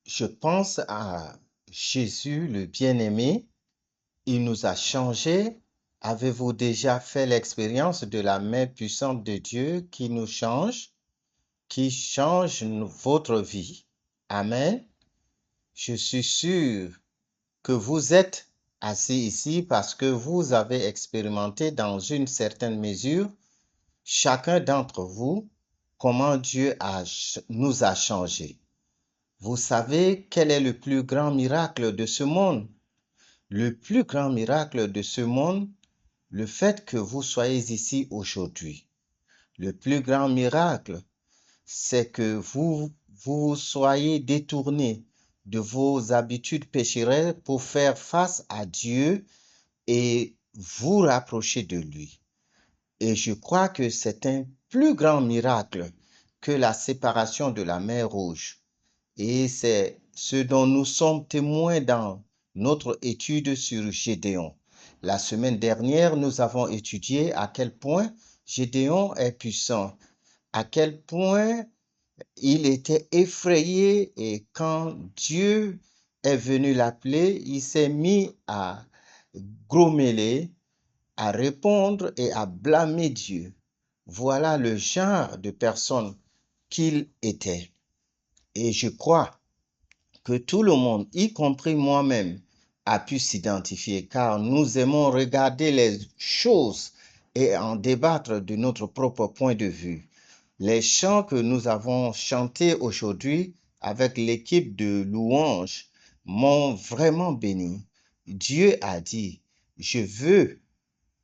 Je pense à Jésus, le bien-aimé. Il nous a changés. Avez-vous déjà fait l'expérience de la main puissante de Dieu qui nous change, qui change votre vie? Amen. Je suis sûr que vous êtes assis ici parce que vous avez expérimenté dans une certaine mesure, chacun d'entre vous, comment nous a changés. Vous savez quel est le plus grand miracle de ce monde? Le plus grand miracle de ce monde, le fait que vous soyez ici aujourd'hui. Le plus grand miracle, c'est que vous soyez détournés de vos habitudes pécheresses pour faire face à Dieu et vous rapprocher de lui. Et je crois que c'est un plus grand miracle que la séparation de la mer Rouge. Et c'est ce dont nous sommes témoins dans notre étude sur Gédéon. La semaine dernière, nous avons étudié à quel point Gédéon est puissant, à quel point il était effrayé et quand Dieu est venu l'appeler, il s'est mis à grommeler, à répondre et à blâmer Dieu. Voilà le genre de personne qu'il était. Et je crois que tout le monde, y compris moi-même, a pu s'identifier car nous aimons regarder les choses et en débattre de notre propre point de vue. Les chants que nous avons chantés aujourd'hui avec l'équipe de louanges m'ont vraiment béni. Dieu a dit, je veux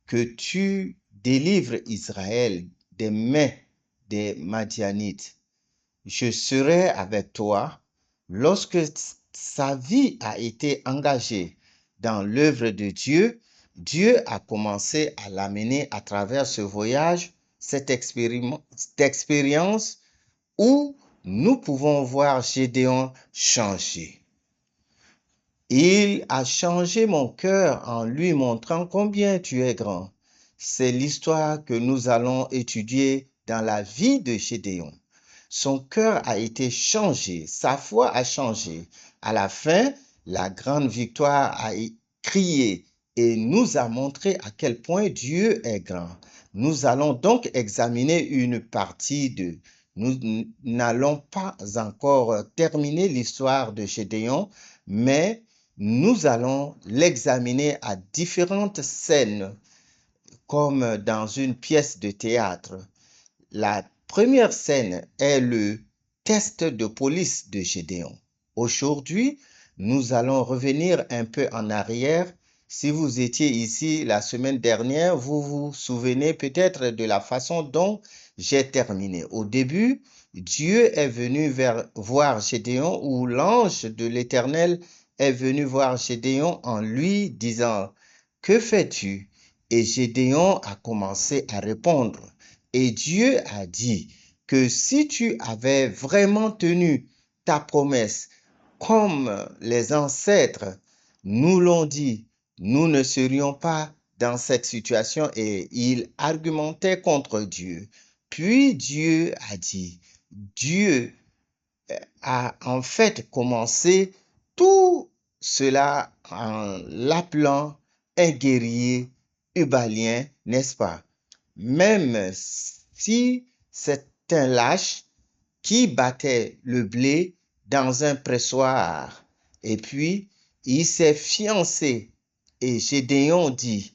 que tu délivres Israël des mains des Madianites. Je serai avec toi. Lorsque sa vie a été engagée dans l'œuvre de Dieu, Dieu a commencé à l'amener à travers ce voyage, cette expérience où nous pouvons voir Gédéon changer. Il a changé mon cœur en lui montrant combien tu es grand. C'est l'histoire que nous allons étudier dans la vie de Gédéon. Son cœur a été changé, sa foi a changé. À la fin, la grande victoire a crié et nous a montré à quel point Dieu est grand. Nous allons donc examiner une partie de. Nous n'allons pas encore terminer l'histoire de Gédéon, mais nous allons l'examiner à différentes scènes, comme dans une pièce de théâtre. La première scène est le test de police de Gédéon. Aujourd'hui, nous allons revenir un peu en arrière. Si vous étiez ici la semaine dernière, vous vous souvenez peut-être de la façon dont j'ai terminé. Au début, Dieu est venu voir Gédéon, ou l'ange de l'Éternel est venu voir Gédéon en lui disant, « Que fais-tu » Et Gédéon a commencé à répondre. Et Dieu a dit que si tu avais vraiment tenu ta promesse, comme les ancêtres nous l'ont dit, nous ne serions pas dans cette situation. Et il argumentait contre Dieu. Puis Dieu a dit, Dieu a en fait commencé tout cela en l'appelant un guerrier ubalien, n'est-ce pas? Même si c'est un lâche qui battait le blé dans un pressoir. Et puis, il s'est fiancé. Et Gédéon dit,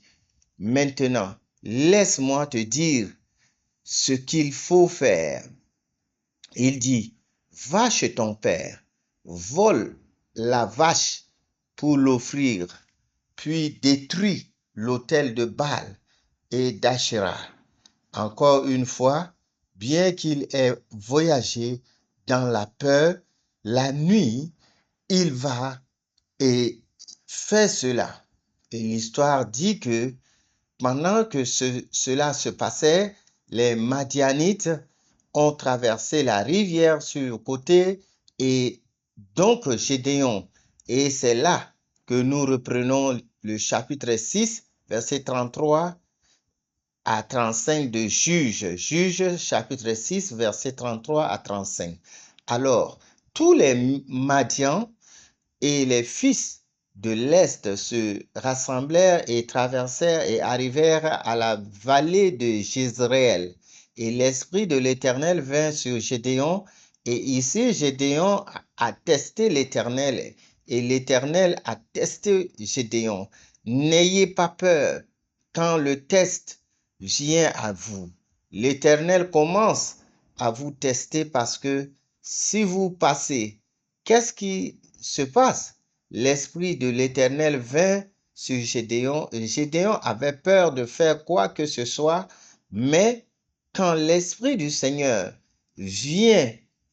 maintenant, laisse-moi te dire ce qu'il faut faire. Il dit, va chez ton père, vole la vache pour l'offrir, puis détruis l'autel de Baal et d'Asherah. Encore une fois, bien qu'il ait voyagé dans la peur, la nuit, il va et fait cela. Et l'histoire dit que pendant que cela se passait, les Madianites ont traversé la rivière sur le côté et donc Gédéon. Et c'est là que nous reprenons le chapitre 6, verset 33 à 35 de Juges. Juges, chapitre 6, verset 33 à 35. Alors, tous les Madians et les fils de l'Est se rassemblèrent et traversèrent et arrivèrent à la vallée de Jezreel. Et l'Esprit de l'Éternel vint sur Gédéon. Et ici, Gédéon a testé l'Éternel. Et l'Éternel a testé Gédéon. N'ayez pas peur quand le test vient à vous. L'Éternel commence à vous tester parce que si vous passez, qu'est-ce qui se passe? L'Esprit de l'Éternel vint sur Gédéon. Et Gédéon avait peur de faire quoi que ce soit, mais quand l'Esprit du Seigneur vient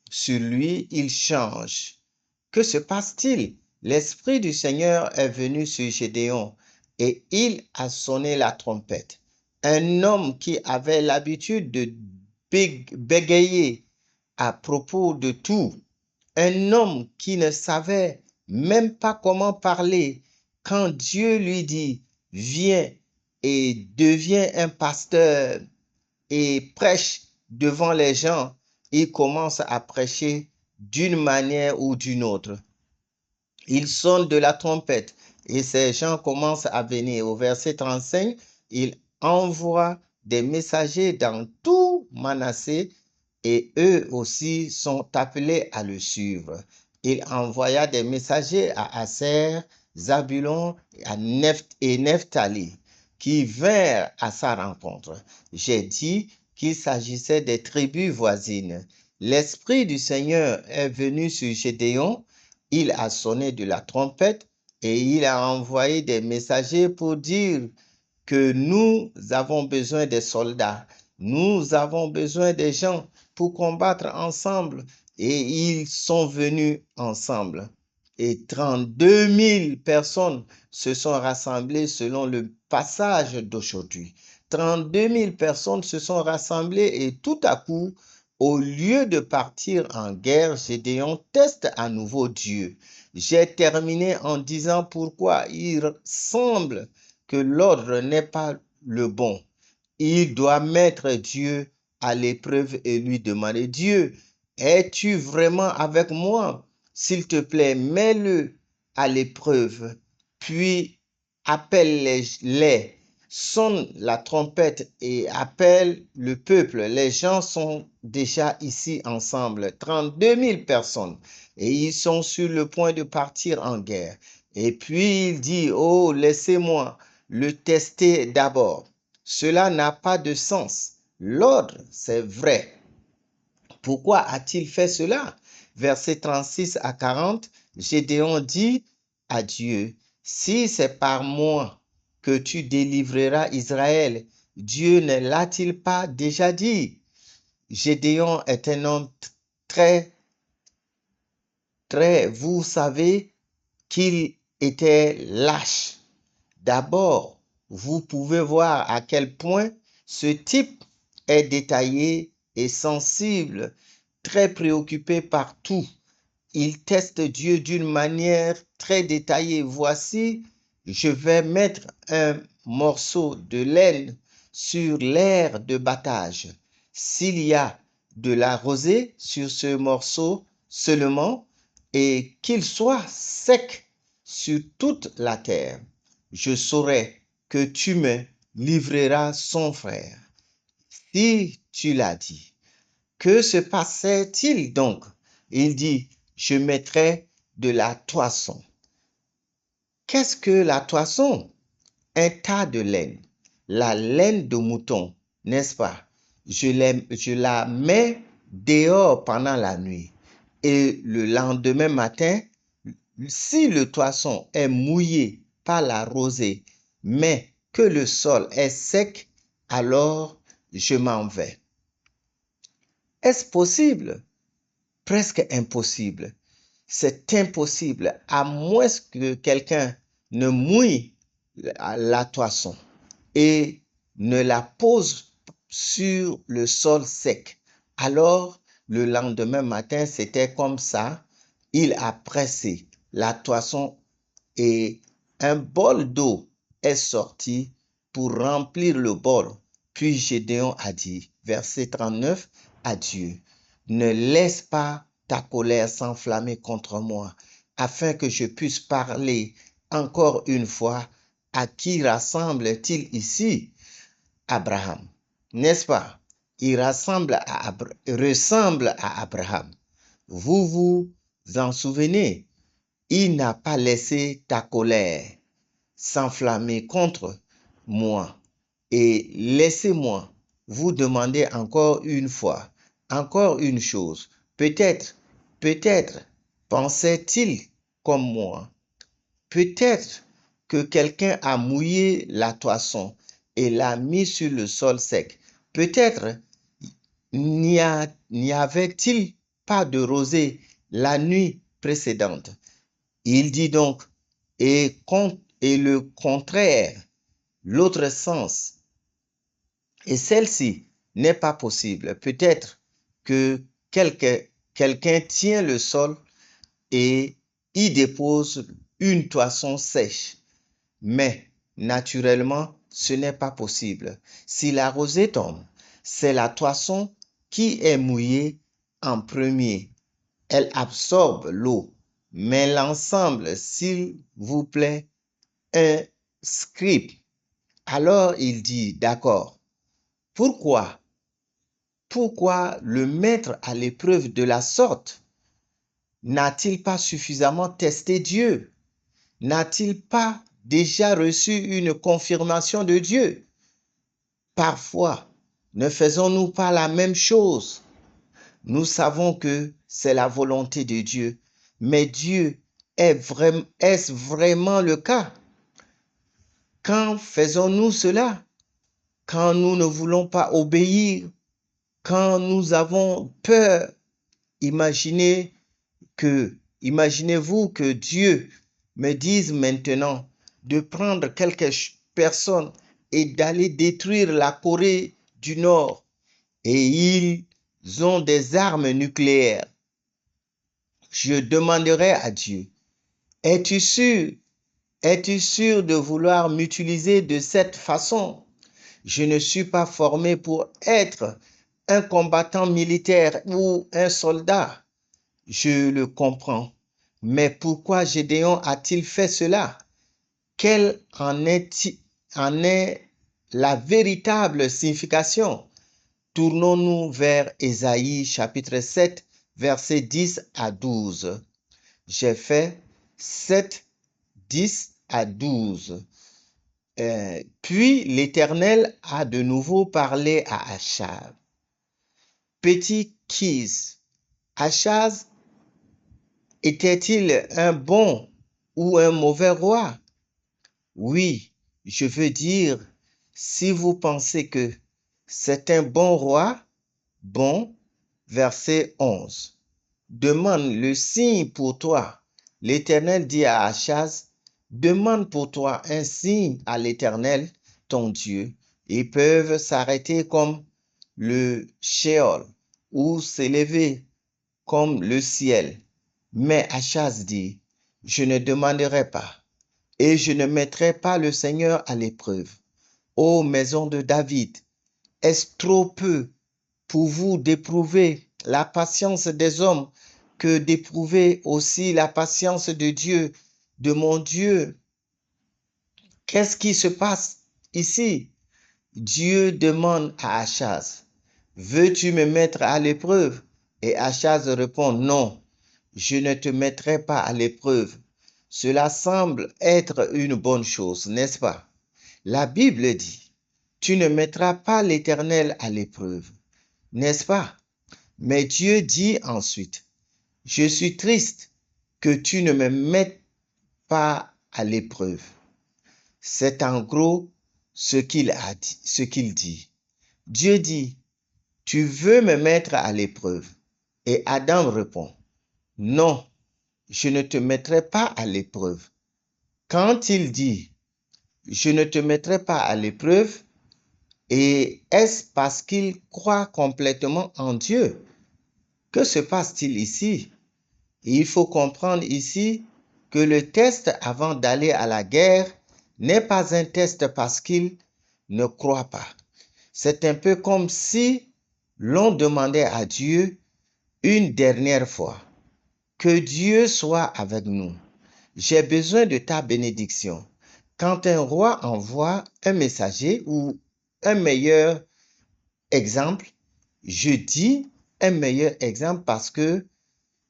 sur lui, il change. Que se passe-t-il? L'Esprit du Seigneur est venu sur Gédéon et il a sonné la trompette. Un homme qui avait l'habitude de bégayer à propos de tout, un homme qui ne savait même pas comment parler, quand Dieu lui dit, viens et deviens un pasteur et prêche devant les gens, il commence à prêcher d'une manière ou d'une autre. Il sonne de la trompette et ces gens commencent à venir. Au verset 35, il envoie des messagers dans tout Manassé et eux aussi sont appelés à le suivre. Il envoya des messagers à Aser, Zabulon et Nephtali qui vinrent à sa rencontre. J'ai dit qu'il s'agissait des tribus voisines. L'Esprit du Seigneur est venu sur Gédéon. Il a sonné de la trompette et il a envoyé des messagers pour dire que nous avons besoin des soldats, nous avons besoin des gens pour combattre ensemble. Et ils sont venus ensemble. Et 32 000 personnes se sont rassemblées selon le passage d'aujourd'hui. 32 000 personnes se sont rassemblées et tout à coup, au lieu de partir en guerre, Gédéon teste à nouveau Dieu. J'ai terminé en disant pourquoi il semble que l'ordre n'est pas le bon. Il doit mettre Dieu à l'épreuve et lui demander, Dieu, es-tu vraiment avec moi? S'il te plaît, mets-le à l'épreuve, puis appelle-les, sonne la trompette et appelle le peuple. Les gens sont déjà ici ensemble, 32 000 personnes, et ils sont sur le point de partir en guerre. Et puis il dit, oh, laissez-moi le tester d'abord. Cela n'a pas de sens. L'ordre, c'est vrai. Pourquoi a-t-il fait cela? Versets 36 à 40, Gédéon dit à Dieu, si c'est par moi que tu délivreras Israël, Dieu ne l'a-t-il pas déjà dit? Gédéon est un homme vous savez qu'il était lâche. D'abord, vous pouvez voir à quel point ce type est détaillé et sensible, très préoccupé par tout. Il teste Dieu d'une manière très détaillée. Voici, je vais mettre un morceau de laine sur l'aire de battage. S'il y a de la rosée sur ce morceau seulement, et qu'il soit sec sur toute la terre, je saurai que tu me livreras son frère. Si tu l'as dit. Que se passait-il donc? Il dit, je mettrai de la toisson. Qu'est-ce que la toisson? Un tas de laine. La laine de mouton, n'est-ce pas? Je la mets dehors pendant la nuit. Et le lendemain matin, si le toisson est mouillé par la rosée, mais que le sol est sec, alors je m'en vais. Est-ce possible? Presque impossible. C'est impossible, à moins que quelqu'un ne mouille la toisson et ne la pose sur le sol sec. Alors, le lendemain matin, c'était comme ça. Il a pressé la toisson et un bol d'eau est sorti pour remplir le bol. Puis Gédéon a dit, verset 39, à Dieu, ne laisse pas ta colère s'enflammer contre moi, afin que je puisse parler encore une fois. À qui rassemble-t-il ici? Abraham, n'est-ce pas? Il ressemble à Abraham. Vous vous en souvenez? Il n'a pas laissé ta colère s'enflammer contre moi. Et laissez-moi vous demander encore une fois, encore une chose. Peut-être pensait-il comme moi. Peut-être que quelqu'un a mouillé la toison et l'a mis sur le sol sec. Peut-être n'y avait-il pas de rosée la nuit précédente. Il dit donc, et le contraire, l'autre sens, et celle-ci n'est pas possible. Peut-être que quelqu'un tient le sol et y dépose une toison sèche. Mais naturellement, ce n'est pas possible. Si la rosée tombe, c'est la toison qui est mouillée en premier. Elle absorbe l'eau. Mais l'ensemble, s'il vous plaît, est script. Alors il dit, d'accord, pourquoi le mettre à l'épreuve de la sorte? N'a-t-il pas suffisamment testé Dieu? N'a-t-il pas déjà reçu une confirmation de Dieu? Parfois, ne faisons-nous pas la même chose? Nous savons que c'est la volonté de Dieu, mais est-ce vraiment le cas? Quand faisons-nous cela? Quand nous ne voulons pas obéir, quand nous avons peur, imaginez-vous que Dieu me dise maintenant de prendre quelques personnes et d'aller détruire la Corée du Nord. Et ils ont des armes nucléaires. Je demanderai à Dieu, es-tu sûr de vouloir m'utiliser de cette façon? Je ne suis pas formé pour être un combattant militaire ou un soldat. Je le comprends. Mais pourquoi Gédéon a-t-il fait cela? Quelle en est la véritable signification? Tournons-nous vers Ésaïe chapitre 7, versets 10 à 12. J'ai fait 7, 10 à 12. Puis l'Éternel a de nouveau parlé à Achaz. Petit Kis, Achaz était-il un bon ou un mauvais roi? Oui, je veux dire, si vous pensez que c'est un bon roi, bon, verset 11. Demande le signe pour toi. L'Éternel dit à Achaz, demande pour toi un signe à l'Éternel, ton Dieu. Ils peuvent s'arrêter comme le Sheol ou s'élever comme le ciel. Mais Achaz dit, je ne demanderai pas et je ne mettrai pas le Seigneur à l'épreuve. Ô maison de David, est-ce trop peu pour vous d'éprouver la patience des hommes que d'éprouver aussi la patience de Dieu, de mon Dieu? Qu'est-ce qui se passe ici? Dieu demande à Achaz, veux-tu me mettre à l'épreuve? Et Achaz répond, non, je ne te mettrai pas à l'épreuve. Cela semble être une bonne chose, n'est-ce pas? La Bible dit, tu ne mettras pas l'Éternel à l'épreuve, n'est-ce pas? Mais Dieu dit ensuite, je suis triste que tu ne me mettes pas à l'épreuve. C'est en gros ce qu'il dit. Dieu dit, tu veux me mettre à l'épreuve. Et Adam répond, non, je ne te mettrai pas à l'épreuve. Quand il dit, je ne te mettrai pas à l'épreuve, et est-ce parce qu'il croit complètement en Dieu? Que se passe-t-il ici? Il faut comprendre ici que le test avant d'aller à la guerre n'est pas un test parce qu'il ne croit pas. C'est un peu comme si l'on demandait à Dieu une dernière fois. Que Dieu soit avec nous. J'ai besoin de ta bénédiction. Quand un roi envoie un messager ou un meilleur exemple, je dis un meilleur exemple parce que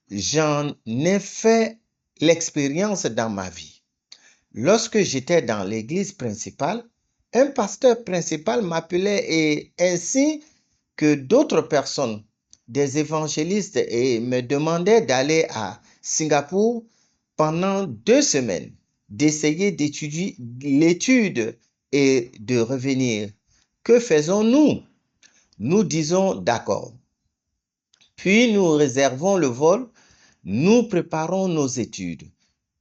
j'en ai fait l'expérience dans ma vie. Lorsque j'étais dans l'église principale, un pasteur principal m'appelait et ainsi que d'autres personnes, des évangélistes, et me demandaient d'aller à Singapour pendant 2 semaines, d'essayer d'étudier l'étude et de revenir. Que faisons-nous? Nous disons d'accord. Puis nous réservons le vol, nous préparons nos études.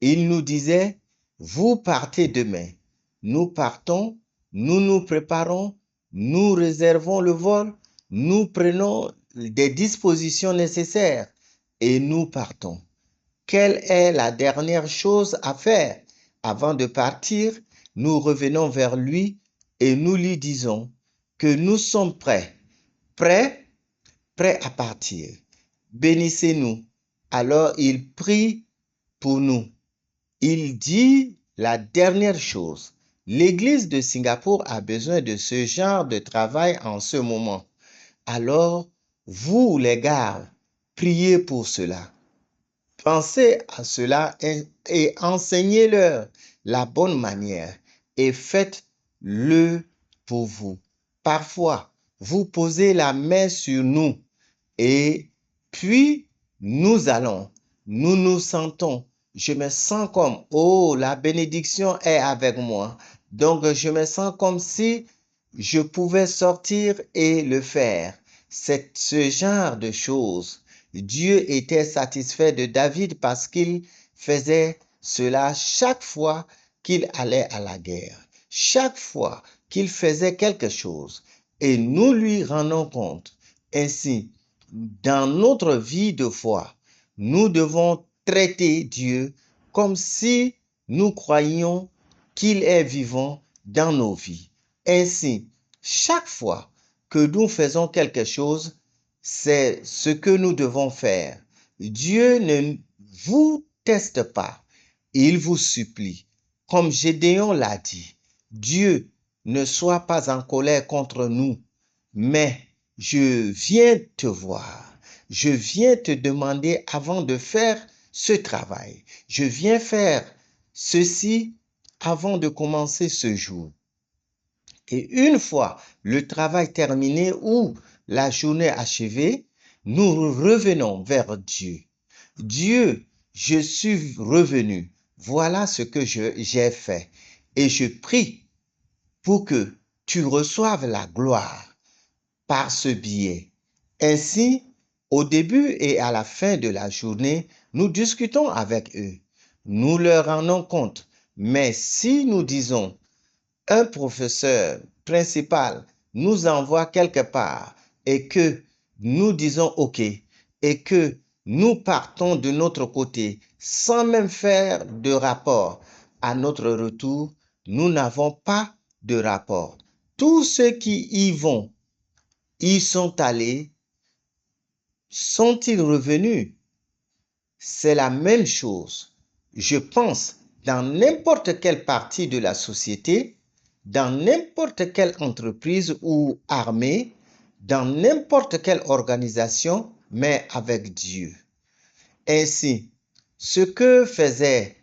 Il nous disait, vous partez demain. Nous partons, nous nous préparons, nous réservons le vol, nous prenons des dispositions nécessaires et nous partons. Quelle est la dernière chose à faire? Avant de partir, nous revenons vers lui et nous lui disons que nous sommes prêts, prêts, prêts à partir. Bénissez-nous. Alors il prie pour nous. Il dit la dernière chose. L'église de Singapour a besoin de ce genre de travail en ce moment. Alors, vous les gars, priez pour cela. Pensez à cela et enseignez-leur la bonne manière et faites-le pour vous. Parfois, vous posez la main sur nous et puis nous nous sentons, je me sens comme, oh, la bénédiction est avec moi. Donc, je me sens comme si je pouvais sortir et le faire. C'est ce genre de choses. Dieu était satisfait de David parce qu'il faisait cela chaque fois qu'il allait à la guerre, chaque fois qu'il faisait quelque chose. Et nous lui rendons compte. Ainsi, dans notre vie de foi, nous devons traiter Dieu comme si nous croyions qu'il est vivant dans nos vies. Ainsi, chaque fois que nous faisons quelque chose, c'est ce que nous devons faire. Dieu ne vous teste pas, il vous supplie. Comme Gédéon l'a dit, Dieu ne soit pas en colère contre nous, mais je viens te voir. Je viens te demander avant de faire ce travail. Je viens faire ceci avant de commencer ce jour. Et une fois le travail terminé ou la journée achevée, nous revenons vers Dieu. Dieu, je suis revenu. Voilà ce que j'ai fait. Et je prie pour que tu reçoives la gloire par ce biais. Ainsi, au début et à la fin de la journée, nous discutons avec eux. Nous leur rendons compte. Mais si nous disons, un professeur principal nous envoie quelque part et que nous disons OK et que nous partons de notre côté sans même faire de rapport à notre retour, nous n'avons pas de rapport. Tous ceux qui y vont, y sont allés, sont-ils revenus? C'est la même chose. Je pense dans n'importe quelle partie de la société, dans n'importe quelle entreprise ou armée, dans n'importe quelle organisation, mais avec Dieu. Ainsi, ce que faisait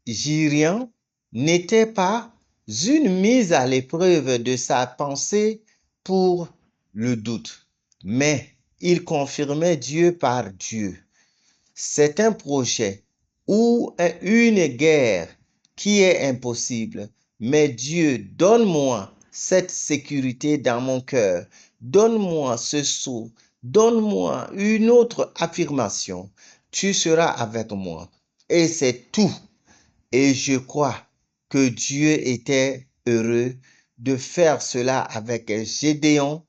Girion n'était pas une mise à l'épreuve de sa pensée pour le doute, mais il confirmait Dieu par Dieu. C'est un projet ou une guerre qui est impossible, mais Dieu, donne-moi cette sécurité dans mon cœur, donne-moi ce sceau, donne-moi une autre affirmation. Tu seras avec moi. Et c'est tout. Et je crois que Dieu était heureux de faire cela avec Gédéon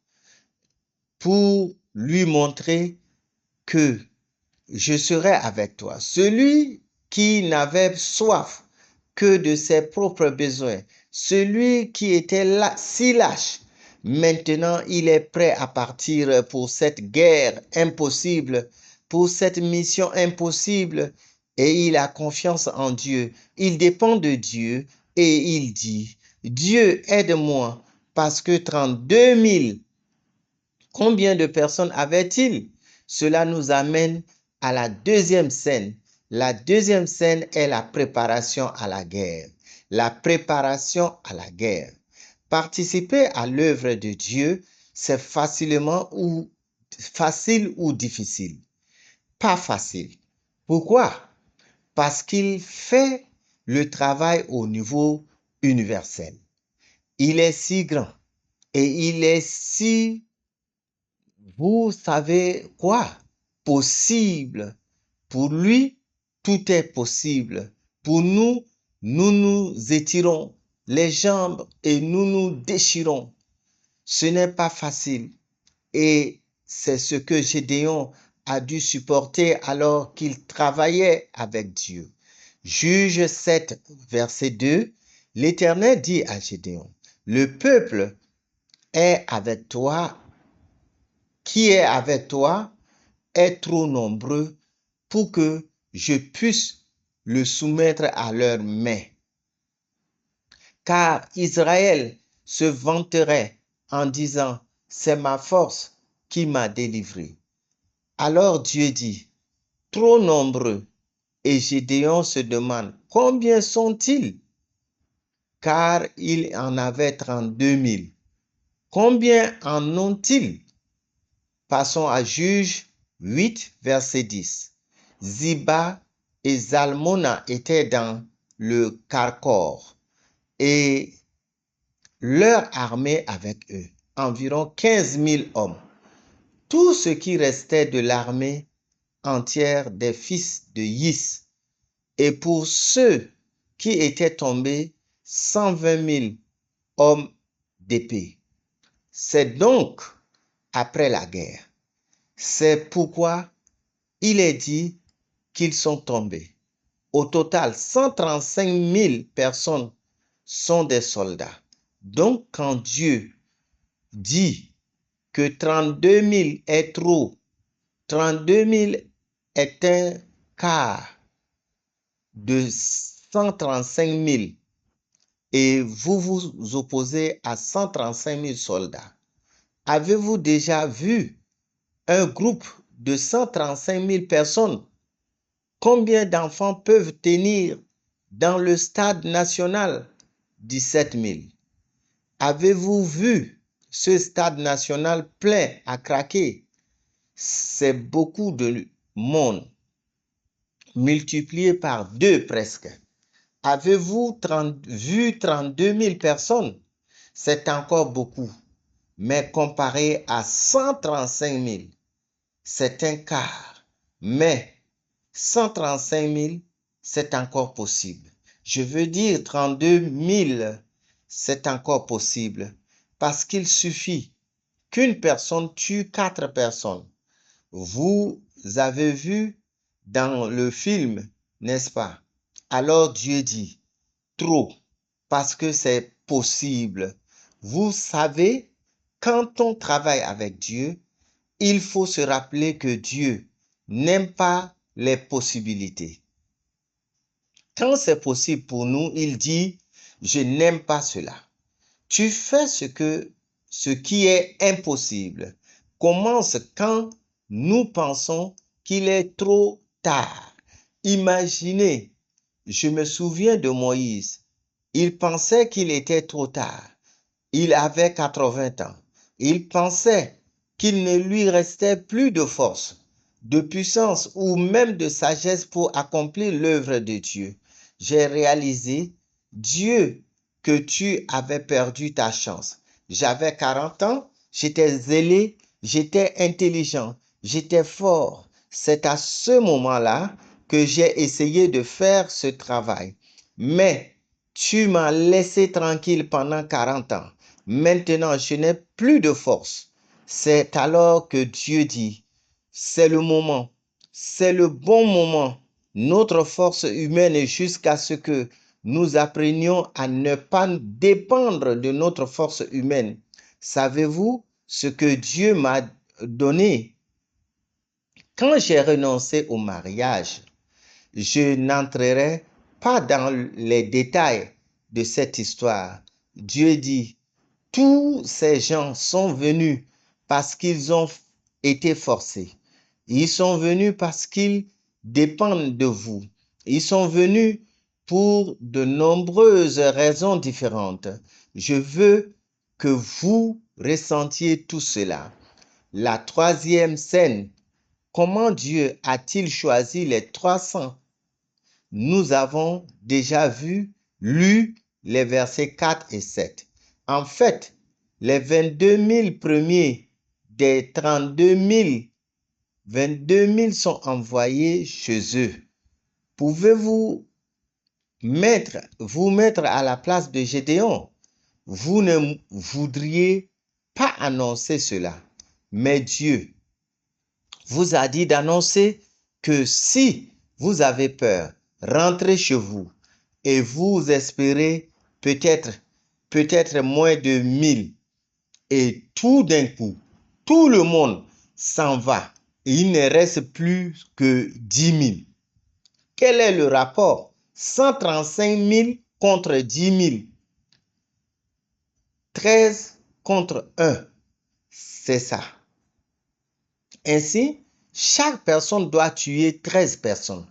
pour lui montrer que je serai avec toi. Celui qui n'avait soif que de ses propres besoins, celui qui était là, si lâche, Maintenant, il est prêt à partir pour cette guerre impossible, pour cette mission impossible, et il a confiance en Dieu. Il dépend de Dieu et il dit, Dieu aide-moi parce que 32 000, combien de personnes avait-il? Cela nous amène à la deuxième scène. La deuxième scène est la préparation à la guerre. La préparation à la guerre. Participer à l'œuvre de Dieu, c'est facile ou difficile? Pas facile. Pourquoi? Parce qu'il fait le travail au niveau universel. Il est si grand et il est si, vous savez quoi? Possible. Pour lui, tout est possible. Pour nous, nous nous étirons les jambes et nous nous déchirons. Ce n'est pas facile. Et c'est ce que Gédéon a dû supporter alors qu'il travaillait avec Dieu. Juge 7, verset 2, l'Éternel dit à Gédéon, le peuple est avec toi, qui est avec toi est trop nombreux pour que je puisse le soumettre à leurs mains. Car Israël se vanterait en disant, c'est ma force qui m'a délivré. Alors Dieu dit, trop nombreux. Et Gédéon se demande, combien sont-ils? Car il en avait 32 000. Combien en ont-ils? Passons à Juge 8, verset 10. Ziba et Zalmona étaient dans le Carcor et leur armée avec eux, environ 15 000 hommes. Tout ce qui restait de l'armée entière des fils de Is. Et pour ceux qui étaient tombés, 120 000 hommes d'épée. C'est donc après la guerre. C'est pourquoi il est dit qu'ils sont tombés. Au total, 135 000 personnes sont des soldats. Donc, quand Dieu dit que 32 000 est trop, 32 000 est un quart de 135 000 et vous vous opposez à 135 000 soldats. Avez-vous déjà vu un groupe de 135 000 personnes? Combien d'enfants peuvent tenir dans le stade national? 17 000. Avez-vous vu ce stade national plein à craquer? C'est beaucoup de monde, multiplié par 2 presque. Avez-vous vu 32 000 personnes? C'est encore beaucoup, mais comparé à 135 000, c'est un quart. Mais 135 000, c'est encore possible. Je veux dire 32 000, c'est encore possible parce qu'il suffit qu'une personne tue 4 personnes. Vous avez vu dans le film, n'est-ce pas? Alors Dieu dit, trop, parce que c'est possible. Vous savez, quand on travaille avec Dieu, il faut se rappeler que Dieu n'aime pas les possibilités. Quand c'est possible pour nous, il dit, je n'aime pas cela. Tu fais ce qui est impossible. Commence quand nous pensons qu'il est trop tard. Imaginez, je me souviens de Moïse. Il pensait qu'il était trop tard. Il avait 80 ans. Il pensait qu'il ne lui restait plus de force, de puissance ou même de sagesse pour accomplir l'œuvre de Dieu. J'ai réalisé, Dieu, que tu avais perdu ta chance. J'avais 40 ans, j'étais zélé, j'étais intelligent, j'étais fort. C'est à ce moment-là que j'ai essayé de faire ce travail. Mais tu m'as laissé tranquille pendant 40 ans. Maintenant, je n'ai plus de force. C'est alors que Dieu dit, c'est le moment, c'est le bon moment. Notre force humaine est jusqu'à ce que nous apprenions à ne pas dépendre de notre force humaine. Savez-vous ce que Dieu m'a donné? Quand j'ai renoncé au mariage, je n'entrerai pas dans les détails de cette histoire. Dieu dit, tous ces gens sont venus parce qu'ils ont été forcés. Ils sont venus parce qu'ils dépendent de vous. Ils sont venus pour de nombreuses raisons différentes. Je veux que vous ressentiez tout cela. La troisième scène, comment Dieu a-t-il choisi les 300? Nous avons déjà lu les versets 4 et 7. En fait, les 22 000 premiers des 32 000, 22 000 sont envoyés chez eux. Pouvez-vous vous mettre à la place de Gédéon? Vous ne voudriez pas annoncer cela, mais Dieu vous a dit d'annoncer que si vous avez peur, rentrez chez vous et vous espérez peut-être moins de 1000. Et tout d'un coup, tout le monde s'en va. Et il ne reste plus que 10 000. Quel est le rapport? 135 000 contre 10 000. 13 contre 1. C'est ça. Ainsi, chaque personne doit tuer 13 personnes.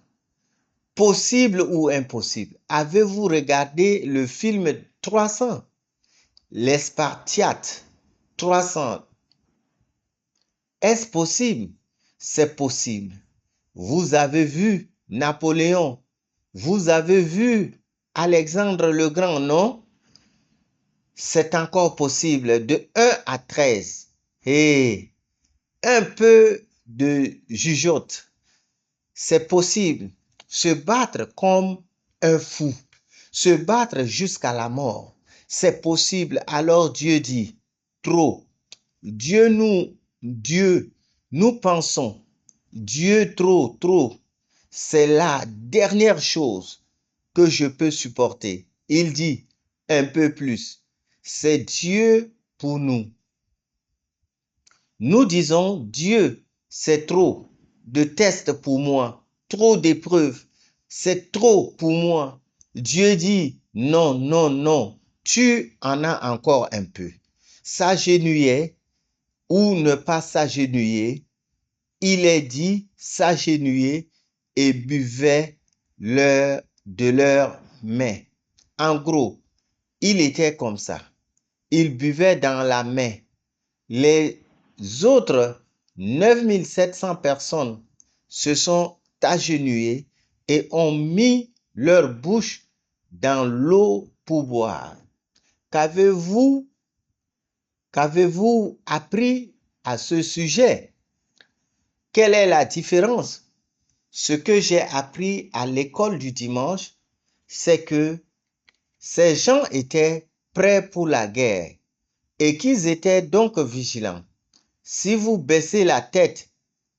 Possible ou impossible? Avez-vous regardé le film 300? Les Spartiates, 300. Est-ce possible? C'est possible. Vous avez vu Napoléon. Vous avez vu Alexandre le Grand, non? C'est encore possible. De 1 à 13. Et un peu de jugeote. C'est possible. Se battre comme un fou. Se battre jusqu'à la mort. C'est possible. Alors Dieu dit, trop. Dieu, nous pensons. Dieu, trop. C'est la dernière chose que je peux supporter. Il dit, un peu plus. C'est Dieu pour nous. Nous disons, Dieu, c'est trop de tests pour moi, trop d'épreuves, c'est trop pour moi. Dieu dit, non, tu en as encore un peu. S'agenouiller ou ne pas s'agenouiller, il est dit s'agenouiller et buvait de leurs mains. En gros, il était comme ça. Il buvait dans la main. Les autres 9700 personnes se sont agenouillées et ont mis leur bouche dans l'eau pour boire. Qu'avez-vous appris à ce sujet? Quelle est la différence? Ce que j'ai appris à l'école du dimanche, c'est que ces gens étaient prêts pour la guerre et qu'ils étaient donc vigilants. Si vous baissez la tête,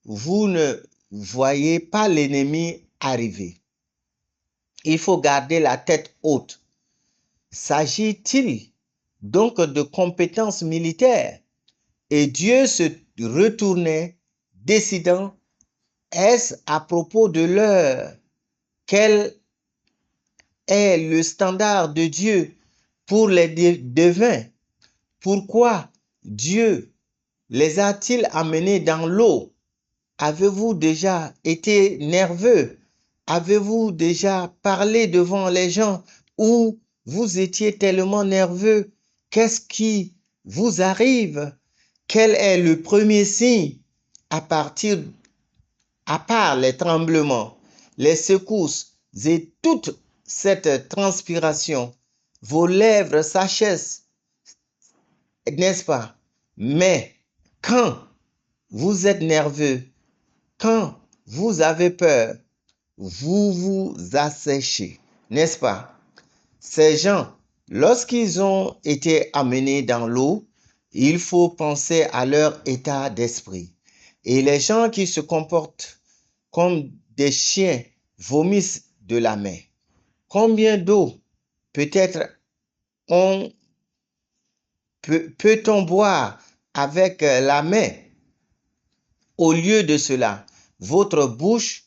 vous ne voyez pas l'ennemi arriver. Il faut garder la tête haute. S'agit-il donc de compétences militaires? Et Dieu se retournait, décidant, est-ce à propos de l'heure? Quel est le standard de Dieu pour les devins? Pourquoi Dieu les a-t-il amenés dans l'eau? Avez-vous déjà été nerveux? Avez-vous déjà parlé devant les gens où vous étiez tellement nerveux? Qu'est-ce qui vous arrive? Quel est le premier signe à part les tremblements, les secousses et toute cette transpiration? Vos lèvres s'achèvent, n'est-ce pas? Mais quand vous êtes nerveux, quand vous avez peur, vous vous asséchez, n'est-ce pas? Ces gens, lorsqu'ils ont été amenés dans l'eau, il faut penser à leur état d'esprit. Et les gens qui se comportent comme des chiens vomissent de la main. Combien d'eau peut-être peut-on boire avec la main? Au lieu de cela, votre bouche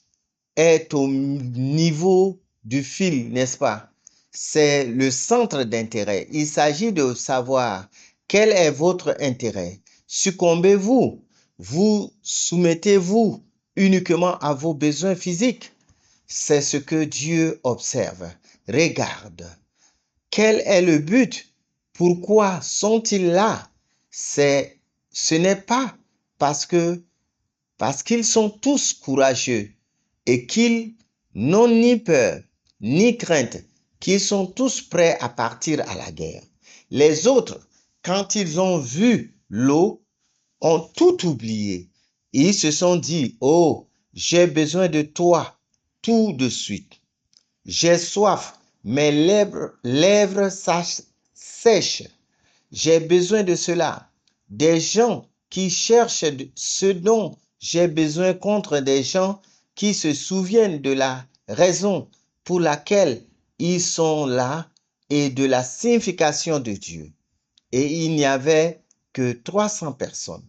est au niveau du fil, n'est-ce pas? C'est le centre d'intérêt. Il s'agit de savoir quel est votre intérêt. Succombez-vous? Vous soumettez-vous uniquement à vos besoins physiques? C'est ce que Dieu observe. Regarde. Quel est le but? Pourquoi sont-ils là? Ce n'est pas parce qu'ils sont tous courageux et qu'ils n'ont ni peur ni crainte, qu'ils sont tous prêts à partir à la guerre. Les autres, quand ils ont vu l'eau, ont tout oublié. Ils se sont dit, oh, j'ai besoin de toi tout de suite. J'ai soif, mes lèvres sèchent. J'ai besoin de cela. Des gens qui cherchent ce dont j'ai besoin contre des gens qui se souviennent de la raison pour laquelle ils sont là et de la signification de Dieu. Et il n'y avait que 300 personnes.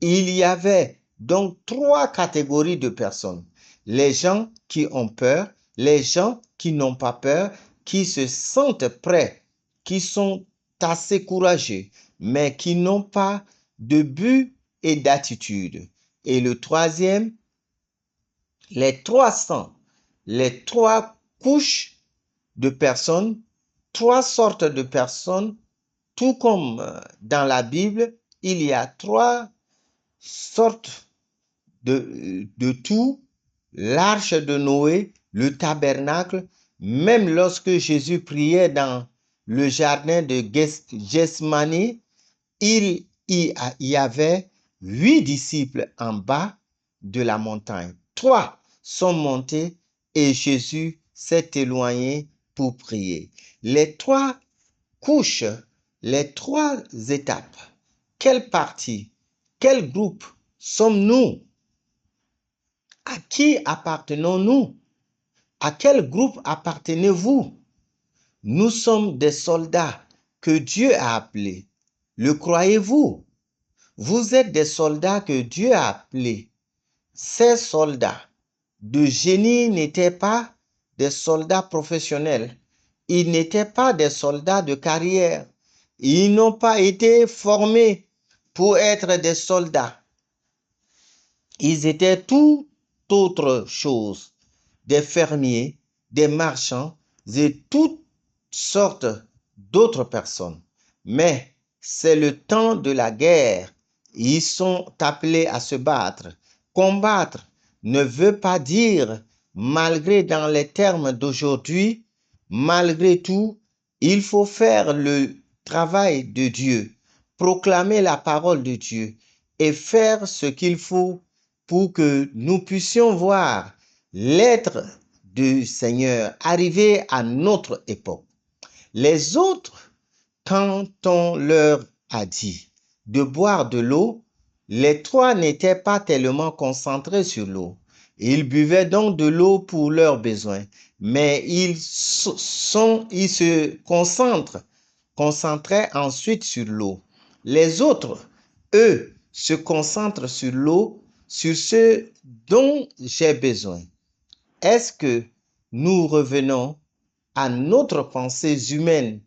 Il y avait donc 3 catégories de personnes. Les gens qui ont peur, les gens qui n'ont pas peur, qui se sentent prêts, qui sont assez courageux, mais qui n'ont pas de but et d'attitude. Et le troisième, les 300, les 3 couches de personnes, 3 sortes de personnes, tout comme dans la Bible, il y a 3 sortes de tout, l'arche de Noé, le tabernacle, même lorsque Jésus priait dans le jardin de Gethsemane, il y avait 8 disciples en bas de la montagne. 3 sont montés et Jésus s'est éloigné pour prier. Les 3 couches, les 3 étapes, quelle partie, quel groupe sommes-nous? À qui appartenons-nous? À quel groupe appartenez-vous? Nous sommes des soldats que Dieu a appelés. Le croyez-vous? Vous êtes des soldats que Dieu a appelés. Ces soldats de génie n'étaient pas des soldats professionnels. Ils n'étaient pas des soldats de carrière. Ils n'ont pas été formés pour être des soldats. Ils étaient tout autre chose, des fermiers, des marchands et toutes sortes d'autres personnes. Mais c'est le temps de la guerre. Ils sont appelés à se battre. Combattre ne veut pas dire, malgré dans les termes d'aujourd'hui, malgré tout, il faut faire le travail de Dieu, proclamer la parole de Dieu et faire ce qu'il faut pour que nous puissions voir l'être du Seigneur arriver à notre époque. Les autres, quand on leur a dit de boire de l'eau, les 3 n'étaient pas tellement concentrés sur l'eau. Ils buvaient donc de l'eau pour leurs besoins, mais ils se concentraient ensuite sur l'eau. Les autres, eux, se concentrent sur l'eau, sur ce dont j'ai besoin. Est-ce que nous revenons à notre pensée humaine,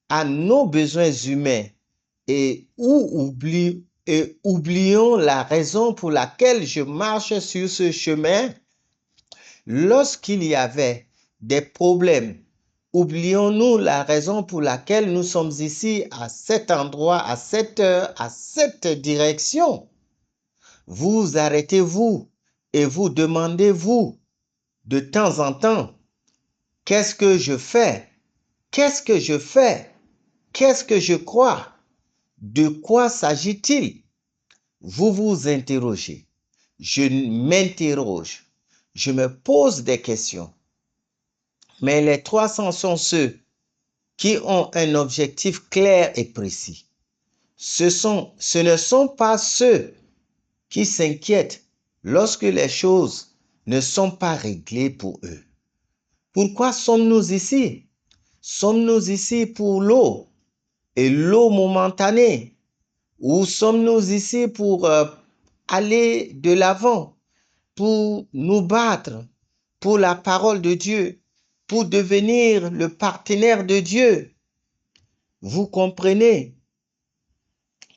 à nos besoins humains et oublions la raison pour laquelle je marche sur ce chemin? Lorsqu'il y avait des problèmes, oublions-nous la raison pour laquelle nous sommes ici à cet endroit, à cette heure, à cette direction? Vous arrêtez-vous et vous demandez-vous de temps en temps, qu'est-ce que je fais? Qu'est-ce que je fais? Qu'est-ce que je crois? De quoi s'agit-il? Vous vous interrogez. Je m'interroge. Je me pose des questions. Mais les 300 sont ceux qui ont un objectif clair et précis. Ce ne sont pas ceux qui s'inquiètent lorsque les choses ne sont pas réglées pour eux. Pourquoi sommes-nous ici? Sommes-nous ici pour l'eau? et l'eau momentanée? Ou sommes-nous ici pour aller de l'avant, pour nous battre pour la parole de Dieu, pour devenir le partenaire de Dieu? Vous comprenez?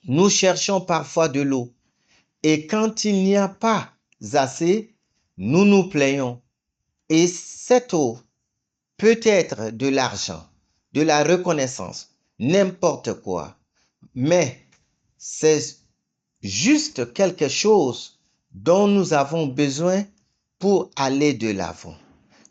Nous cherchons parfois de l'eau et quand il n'y a pas assez, nous nous plaignons. Et cette eau peut être de l'argent, de la reconnaissance, n'importe quoi. Mais c'est juste quelque chose dont nous avons besoin pour aller de l'avant.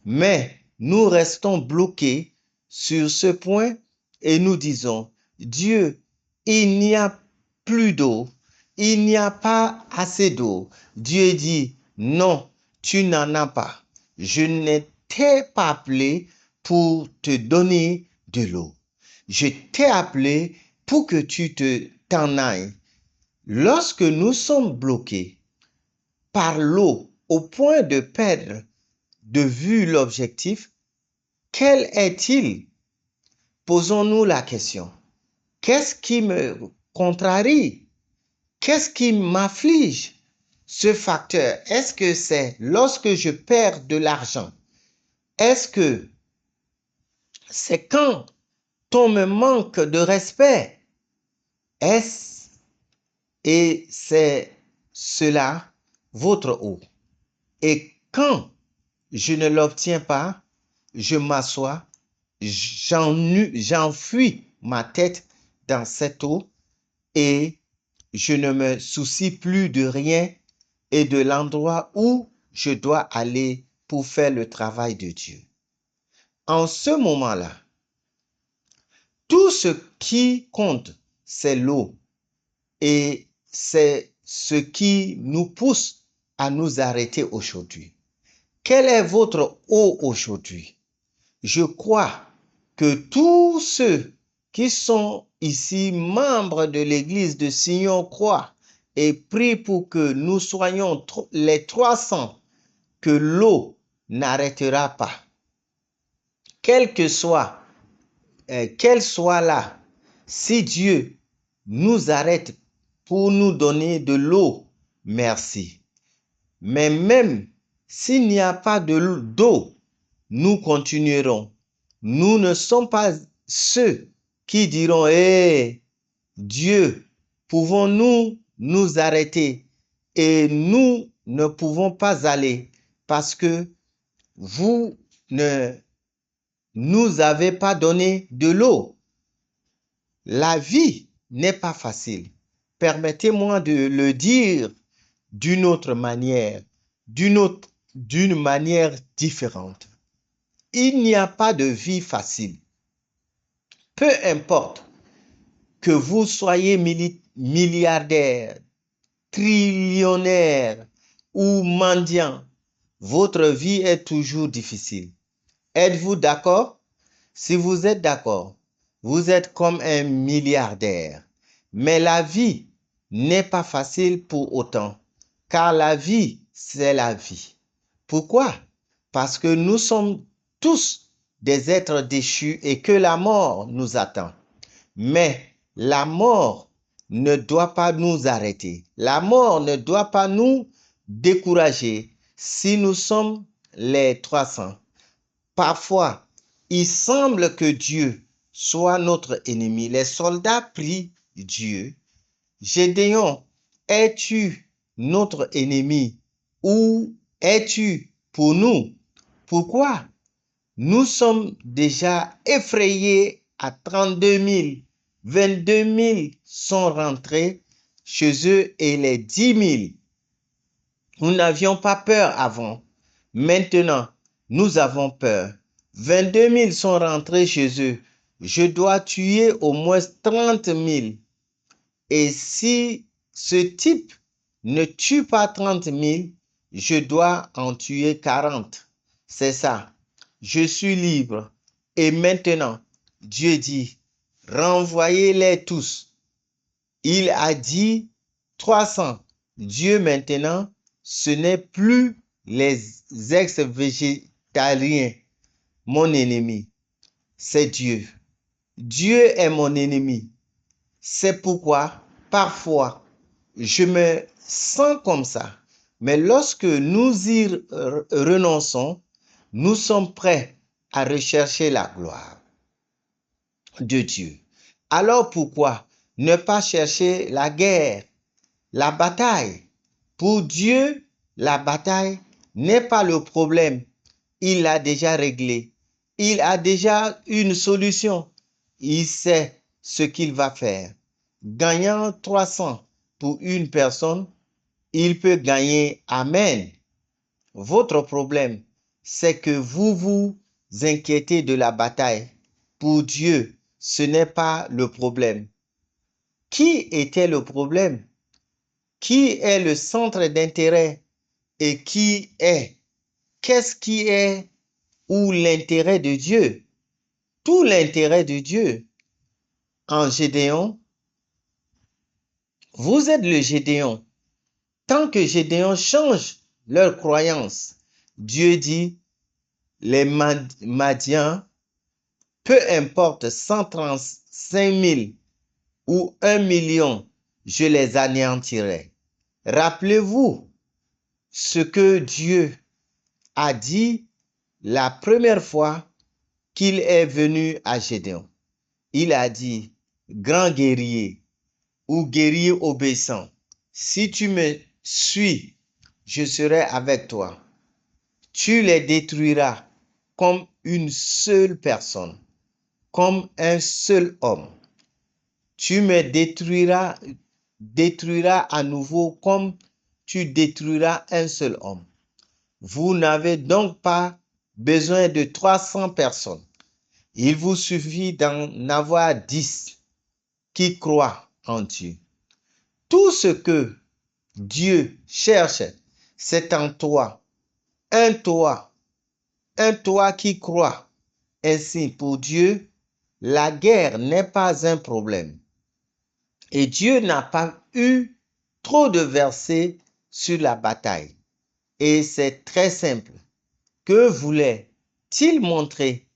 Mais nous restons bloqués sur ce point et nous disons, Dieu, il n'y a plus d'eau, il n'y a pas assez d'eau. Dieu dit, non, tu n'en as pas. Je ne t'ai pas appelé pour te donner de l'eau. Je t'ai appelé pour que tu t'en ailles. Lorsque nous sommes bloqués par l'eau au point de perdre de vue l'objectif, quel est-il? Posons-nous la question. Qu'est-ce qui me contrarie? Qu'est-ce qui m'afflige? Ce facteur, est-ce que c'est lorsque je perds de l'argent? Est-ce que c'est quand on me manque de respect? Est-ce et c'est cela votre eau? Et quand je ne l'obtiens pas, je m'assois, j'enfuis ma tête dans cette eau et je ne me soucie plus de rien et de l'endroit où je dois aller pour faire le travail de Dieu. En ce moment-là, tout ce qui compte, c'est l'eau et c'est ce qui nous pousse à nous arrêter aujourd'hui. Quelle est votre eau aujourd'hui? Je crois que tous ceux qui sont ici membres de l'église de Sion-Croix et prient pour que nous soyons les 300, que l'eau n'arrêtera pas. Qu'elle soit là, si Dieu nous arrête pour nous donner de l'eau, merci. Mais même s'il n'y a pas d'eau, nous continuerons. Nous ne sommes pas ceux qui diront, Dieu, pouvons-nous nous arrêter? Et nous ne pouvons pas aller parce que vous ne nous avez pas donné de l'eau. La vie n'est pas facile. Permettez-moi de le dire d'une autre manière, d'une manière différente. Il n'y a pas de vie facile. Peu importe que vous soyez milliardaire, trillionnaire ou mendiant, votre vie est toujours difficile. Êtes-vous d'accord? Si vous êtes d'accord, vous êtes comme un milliardaire. Mais la vie n'est pas facile pour autant, car la vie, c'est la vie. Pourquoi? Parce que nous sommes tous des êtres déchus et que la mort nous attend. Mais la mort ne doit pas nous arrêter. La mort ne doit pas nous décourager si nous sommes les 300. Parfois, il semble que Dieu soit notre ennemi. Les soldats prient Dieu. Gédéon, es-tu notre ennemi ou es-tu pour nous? Pourquoi? Nous sommes déjà effrayés à 32 000. 22 000 sont rentrés chez eux et les 10 000. Nous n'avions pas peur avant. Maintenant, nous avons peur. 22 000 sont rentrés chez eux. Je dois tuer au moins 30 000. Et si ce type ne tue pas 30 000, je dois en tuer 40. C'est ça. Je suis libre. Et maintenant, Dieu dit, renvoyez-les tous. Il a dit 300. Dieu maintenant, ce n'est plus les ex-végétariens, mon ennemi. C'est Dieu. Dieu est mon ennemi. C'est pourquoi, parfois, je me sens comme ça. Mais lorsque nous y renonçons, nous sommes prêts à rechercher la gloire de Dieu. Alors pourquoi ne pas chercher la guerre, la bataille? Pour Dieu, la bataille n'est pas le problème. Il l'a déjà réglé. Il a déjà une solution. Il sait ce qu'il va faire. Gagnant 300 pour une personne, il peut gagner Amen. Votre problème, c'est que vous vous inquiétez de la bataille. Pour Dieu, ce n'est pas le problème. Qui était le problème? Qui est le centre d'intérêt et qu'est-ce qui est ou l'intérêt de Dieu? Tout l'intérêt de Dieu en Gédéon, vous êtes le Gédéon. Tant que Gédéon change leur croyance, Dieu dit, les Madians, peu importe 135 000 ou 1 million, je les anéantirai. Rappelez-vous ce que Dieu a dit la première fois qu'il est venu à Gédéon. Il a dit, grand guerrier ou guerrier obéissant, si tu me suis, je serai avec toi. Tu les détruiras comme une seule personne, comme un seul homme. Tu me détruiras à nouveau comme tu détruiras un seul homme. Vous n'avez donc pas besoin de 300 personnes. Il vous suffit d'en avoir 10 qui croient en Dieu. Tout ce que Dieu cherche, c'est en toi. Un toi qui croit. Ainsi, pour Dieu, la guerre n'est pas un problème. Et Dieu n'a pas eu trop de versets sur la bataille. Et c'est très simple. Que voulait-il montrer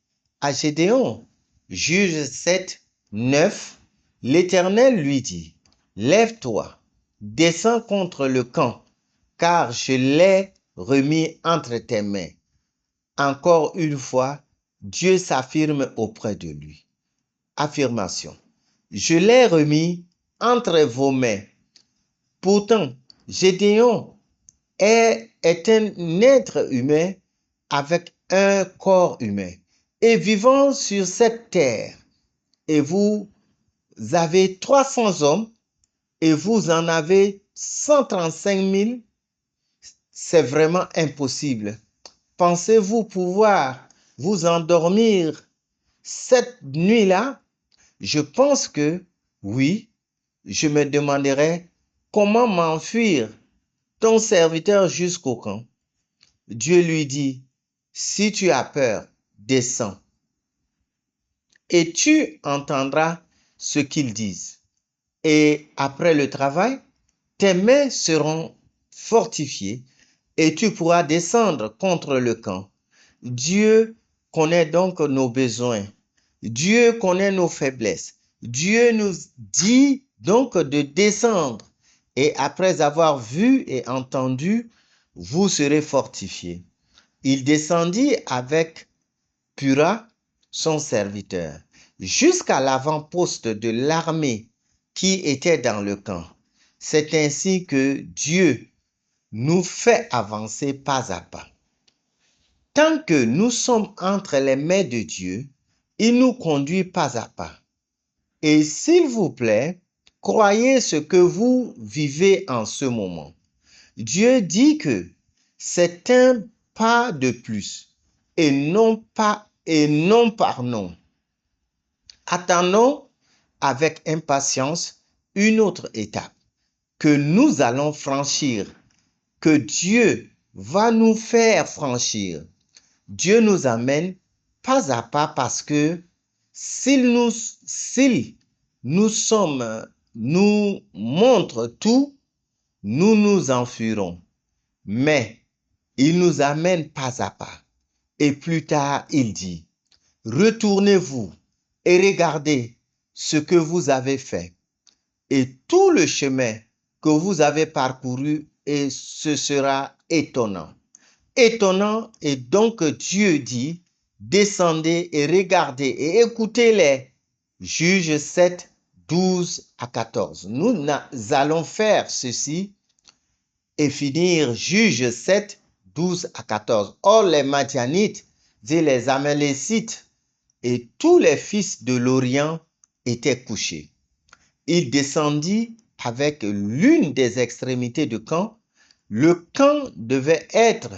à Gédéon? Juge 7, 9, l'Éternel lui dit, lève-toi, descends contre le camp, car je l'ai remis entre tes mains. Encore une fois, Dieu s'affirme auprès de lui. Affirmation. Je l'ai remis entre vos mains. Pourtant, Gédéon est un être humain avec un corps humain et vivant sur cette terre. Et vous avez 300 hommes et vous en avez 135 000. C'est vraiment impossible. Pensez-vous pouvoir vous endormir cette nuit-là? Je pense que oui. Je me demanderai comment m'enfuir, ton serviteur, jusqu'au camp. Dieu lui dit, si tu as peur, descends et tu entendras ce qu'ils disent. Et après le travail, tes mains seront fortifiées et tu pourras descendre contre le camp. Dieu connaît donc nos besoins. Dieu connaît nos faiblesses. Dieu nous dit donc de descendre. Et après avoir vu et entendu, vous serez fortifiés. Il descendit avec Pura, son serviteur, jusqu'à l'avant-poste de l'armée qui était dans le camp. C'est ainsi que Dieu nous fait avancer pas à pas. Tant que nous sommes entre les mains de Dieu, il nous conduit pas à pas. Et s'il vous plaît, croyez ce que vous vivez en ce moment. Dieu dit que c'est un pas de plus et non par non. Attendons avec impatience une autre étape que nous allons franchir, que Dieu va nous faire franchir. Dieu nous amène pas à pas parce que s'il nous montre tout, nous nous enfuirons. Mais il nous amène pas à pas. Et plus tard, il dit, retournez-vous et regardez ce que vous avez fait. et tout le chemin que vous avez parcouru, et ce sera étonnant. Étonnant, et donc Dieu dit, descendez et regardez et écoutez les Juges 7, 12 à 14. Nous allons faire ceci et finir Juges 7, 12 à 14. Or, les Madianites et les Amalécites et tous les fils de l'Orient étaient couchés. Il descendit avec l'une des extrémités du camp. Le camp devait être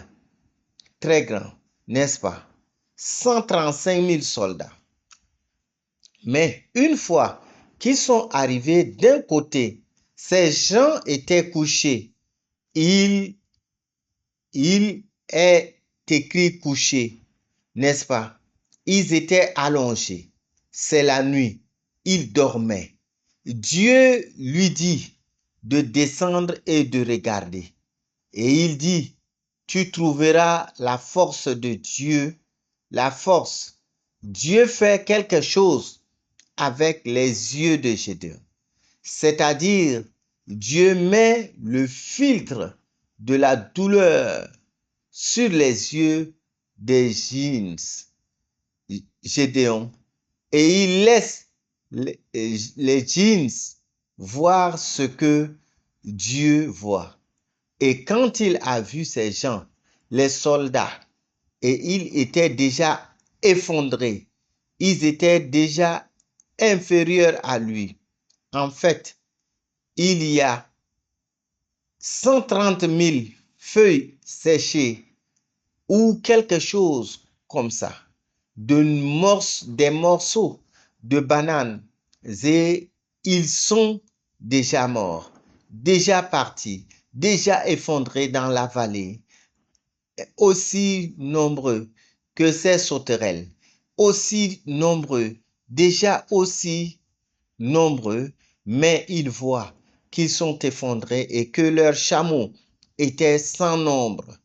très grand, n'est-ce pas? 135 000 soldats. Mais une fois qu'ils sont arrivés d'un côté, ces gens étaient couchés. Il est écrit couché, n'est-ce pas? Ils étaient allongés. C'est la nuit. Ils dormaient. Dieu lui dit de descendre et de regarder. Et il dit, tu trouveras la force de Dieu, la force. Dieu fait quelque chose avec les yeux de Gédéon. C'est-à-dire, Dieu met le filtre de la douleur sur les yeux des Gédéon, et il laisse les djinns voir ce que Dieu voit. Et quand il a vu ces gens, les soldats, et ils étaient déjà effondrés, ils étaient déjà inférieurs à lui. En fait, il y a 130 000 feuilles séchées ou quelque chose comme ça, des morceaux de bananes, et ils sont déjà morts, déjà partis, déjà effondrés dans la vallée, aussi nombreux que ces sauterelles, aussi nombreux, déjà aussi nombreux, mais ils voient qu'ils sont effondrés et que leurs chameaux étaient sans nombre,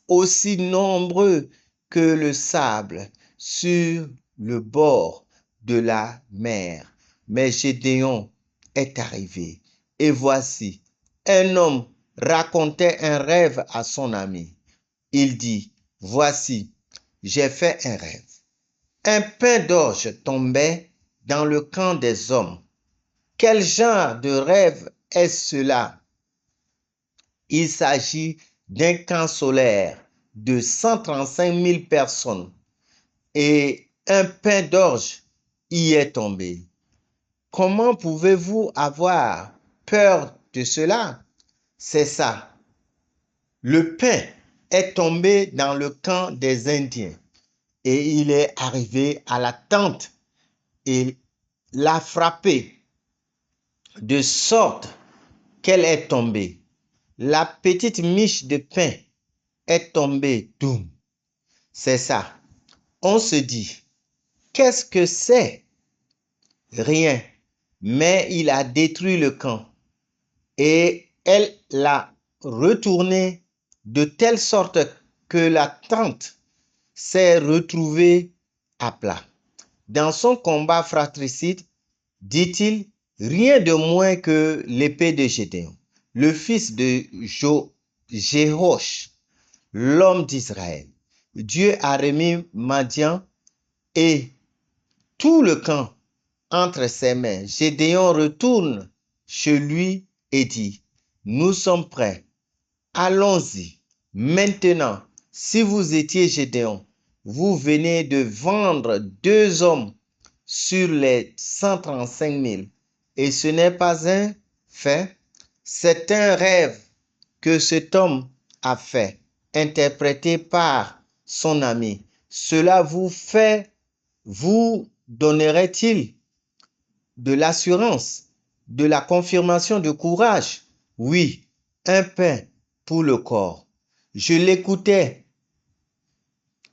aussi nombreux que le sable sur le bord de la mer. Mais Gédéon est arrivé, et voici, un homme racontait un rêve à son ami. Il dit, voici, j'ai fait un rêve. Un pain d'orge tombait dans le camp des hommes. Quel genre de rêve est cela? Il s'agit d'un camp solaire de 135 000 personnes et un pain d'orge y est tombé. Comment pouvez-vous avoir peur de cela? C'est ça. Le pain est tombé dans le camp des Indiens et il est arrivé à la tente et l'a frappé de sorte qu'elle est tombée. La petite miche de pain est tombée. Doum. C'est ça. On se dit, qu'est-ce que c'est? Rien. Mais il a détruit le camp et elle l'a retourné de telle sorte que la tente s'est retrouvée à plat. Dans son combat fratricide, dit-il, rien de moins que l'épée de Gédéon, le fils de Jéhosh, l'homme d'Israël. Dieu a remis Madian et tout le camp entre ses mains. Gédéon retourne chez lui et dit, nous sommes prêts, allons-y. Maintenant, si vous étiez Gédéon, vous venez de vendre 2 hommes sur les 135 000. Et ce n'est pas un fait, c'est un rêve que cet homme a fait, interprété par son ami. Cela vous donnerait-il de l'assurance, de la confirmation de courage? Oui, un pain pour le corps. Je l'écoutais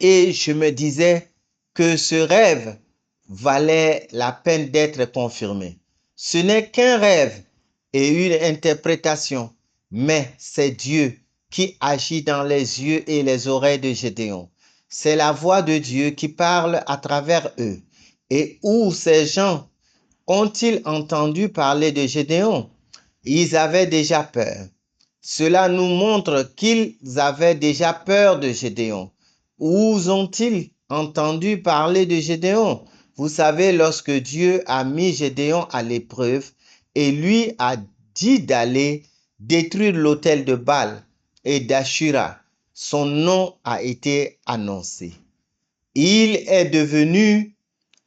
et je me disais que ce rêve valait la peine d'être confirmé. Ce n'est qu'un rêve et une interprétation, mais c'est Dieu qui agit dans les yeux et les oreilles de Gédéon. C'est la voix de Dieu qui parle à travers eux. Et où ces gens ont-ils entendu parler de Gédéon? Ils avaient déjà peur. Cela nous montre qu'ils avaient déjà peur de Gédéon. Où ont-ils entendu parler de Gédéon? Vous savez, lorsque Dieu a mis Gédéon à l'épreuve et lui a dit d'aller détruire l'autel de Baal et d'Ashura, son nom a été annoncé. Il est devenu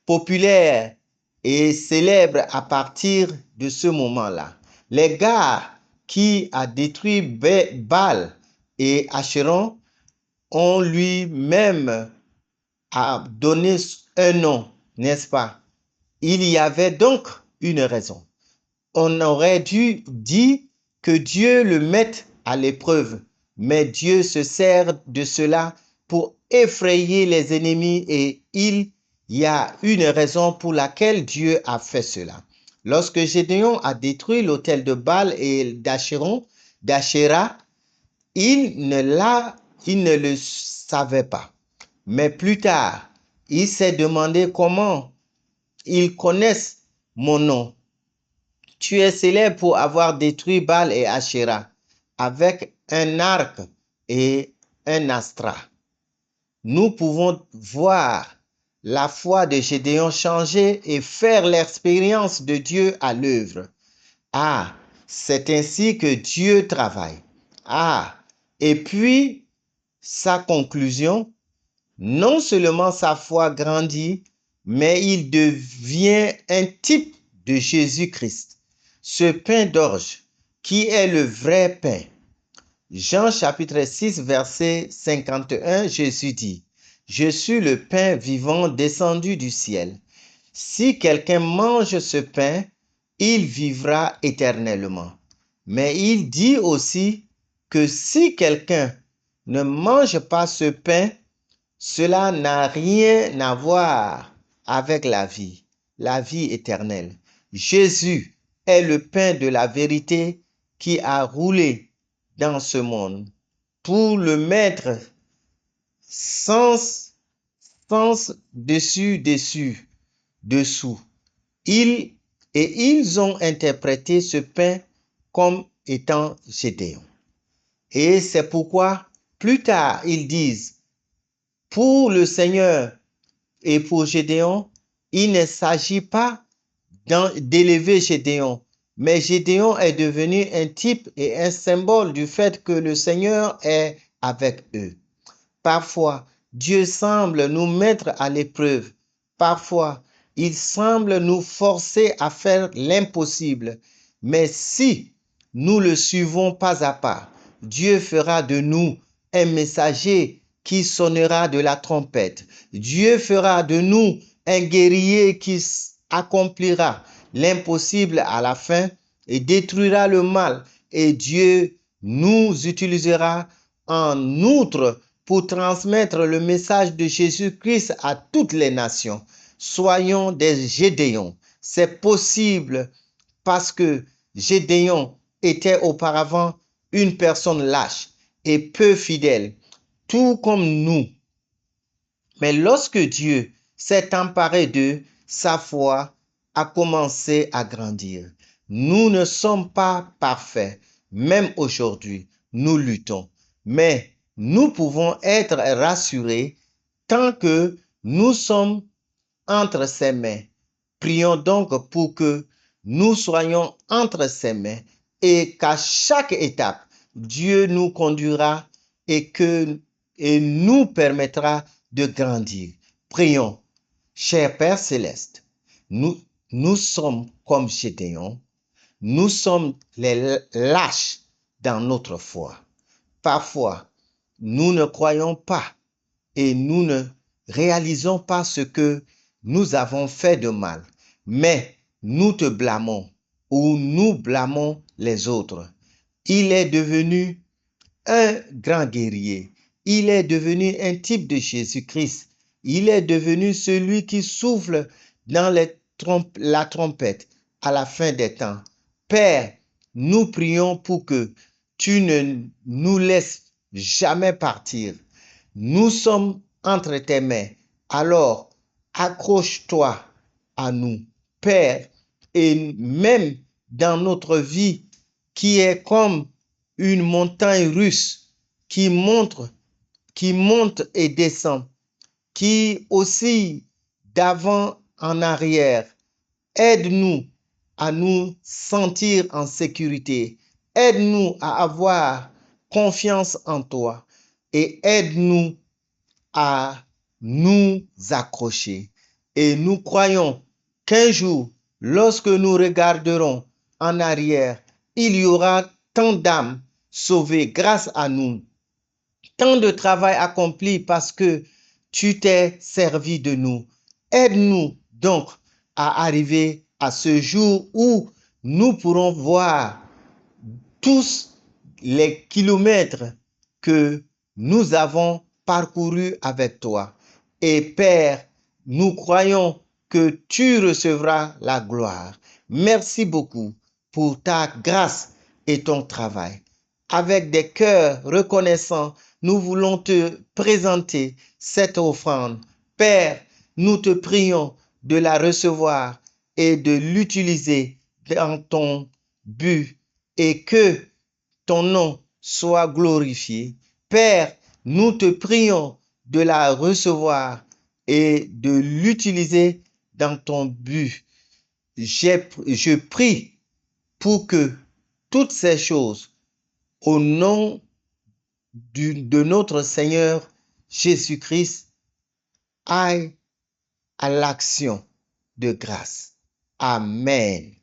populaire et célèbre à partir de ce moment-là. Les gars qui a détruit Baal et Ashéron ont lui-même donné un nom, n'est-ce pas? Il y avait donc une raison. On aurait dû dire que Dieu le mette à l'épreuve, mais Dieu se sert de cela pour effrayer les ennemis et il y a une raison pour laquelle Dieu a fait cela. Lorsque Gédéon a détruit l'autel de Baal et d'Ashéra, il ne le savait pas. Mais plus tard, il s'est demandé comment ils connaissent mon nom. Tu es célèbre pour avoir détruit Baal et Ashéra avec un arc et un astra. Nous pouvons voir la foi de Gédéon changer et faire l'expérience de Dieu à l'œuvre. Ah, c'est ainsi que Dieu travaille. Ah, et puis sa conclusion, non seulement sa foi grandit, mais il devient un type de Jésus-Christ, ce pain d'orge qui est le vrai pain. Jean chapitre 6, verset 51, Jésus dit, « Je suis le pain vivant descendu du ciel. Si quelqu'un mange ce pain, il vivra éternellement. » Mais il dit aussi que si quelqu'un ne mange pas ce pain, cela n'a rien à voir avec la vie éternelle. Jésus est le pain de la vérité qui a roulé dans ce monde pour le mettre sens dessus, dessous. Ils ont interprété ce pain comme étant Gédéon. Et c'est pourquoi plus tard ils disent, pour le Seigneur et pour Gédéon, il ne s'agit pas d'élever Gédéon, mais Gédéon est devenu un type et un symbole du fait que le Seigneur est avec eux. Parfois, Dieu semble nous mettre à l'épreuve. Parfois, il semble nous forcer à faire l'impossible. Mais si nous le suivons pas à pas, Dieu fera de nous un messager qui sonnera de la trompette. Dieu fera de nous un guerrier qui accomplira l'impossible à la fin et détruira le mal. Et Dieu nous utilisera en outre pour transmettre le message de Jésus-Christ à toutes les nations. Soyons des Gédéons. C'est possible parce que Gédéon était auparavant une personne lâche et peu fidèle, tout comme nous. Mais lorsque Dieu s'est emparé d'eux, sa foi a commencé à grandir. Nous ne sommes pas parfaits. Même aujourd'hui, nous luttons. Mais nous pouvons être rassurés tant que nous sommes entre ses mains. Prions donc pour que nous soyons entre ses mains et qu'à chaque étape, Dieu nous conduira et nous permettra de grandir. Prions. Cher Père Céleste, nous sommes comme Gédéon. Nous sommes les lâches dans notre foi. Parfois, nous ne croyons pas et nous ne réalisons pas ce que nous avons fait de mal, mais nous te blâmons ou nous blâmons les autres. Il est devenu un grand guerrier. Il est devenu un type de Jésus-Christ. Il est devenu celui qui souffle dans la trompette à la fin des temps. Père, nous prions pour que tu ne nous laisses jamais partir. Nous sommes entre tes mains. Alors, accroche-toi à nous. Père, et même dans notre vie qui est comme une montagne russe qui monte et descend, qui oscille d'avant en arrière. Aide-nous à nous sentir en sécurité. Aide-nous à avoir confiance en toi et aide-nous à nous accrocher. Et nous croyons qu'un jour, lorsque nous regarderons en arrière, il y aura tant d'âmes sauvées grâce à nous, tant de travail accompli parce que tu t'es servi de nous. Aide-nous donc à arriver à ce jour où nous pourrons voir tous les kilomètres que nous avons parcourus avec toi. Et Père, nous croyons que tu recevras la gloire. Merci beaucoup pour ta grâce et ton travail. Avec des cœurs reconnaissants, nous voulons te présenter cette offrande. Père, nous te prions de la recevoir et de l'utiliser dans ton but et que ton nom soit glorifié. Père, nous te prions de la recevoir et de l'utiliser dans ton but. Je prie pour que toutes ces choses, au nom de notre Seigneur Jésus-Christ, aillent à l'action de grâce. Amen.